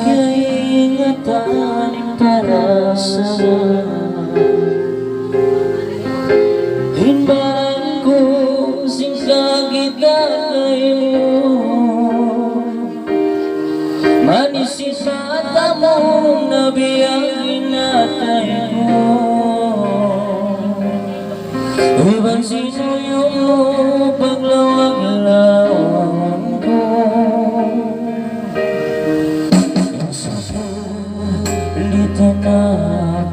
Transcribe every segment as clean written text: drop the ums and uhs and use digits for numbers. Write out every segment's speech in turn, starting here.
kaingatan para sa himbalan ko sing kagigagay mo manisisata mo na biyang inatay mo iban sinuyo mo paglawag-lawag ko yung susulitan na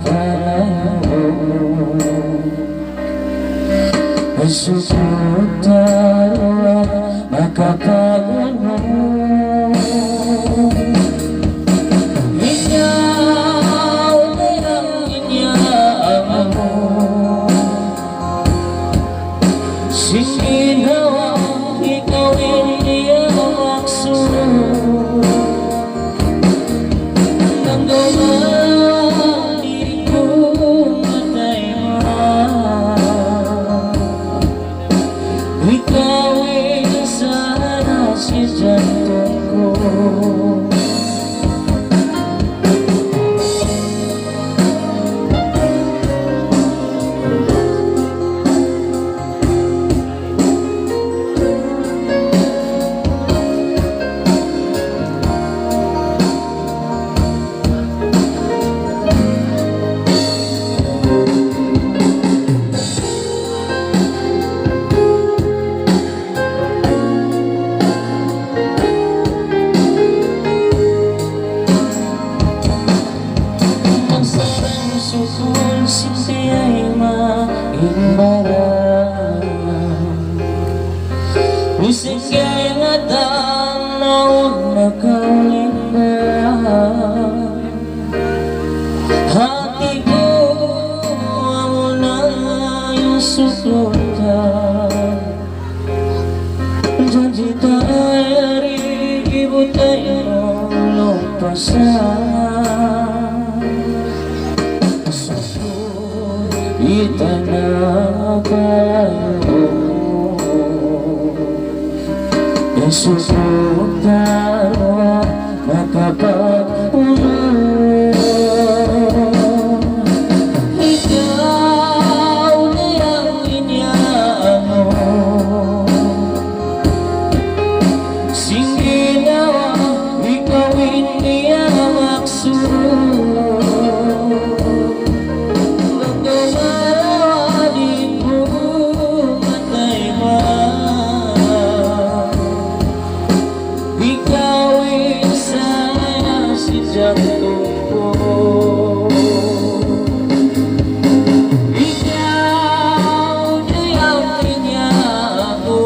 palayo ay susunod makapagano ikaw na ang inyaan mo sininawa ikaw hindi ang aksunod nang gumali kong matay mo ikaw ay sana si jantong ko sukul sisi ay maimbaran bisig kay nga tanaw nakalimbaran hati ko amo na yung sukutan janji tayo ibu tayo lumpasan itanah kayo Yesus utara makapagpuno ikaw na ang inyaan mo sing ginawa ikaw hindi ang aksunod jantong ko ikaw na ang inyaan mo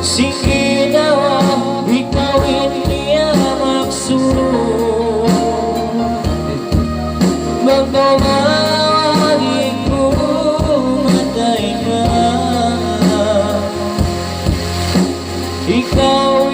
sige nawa ikaw hindi ang aksunod magmamahali ko matay ka ikaw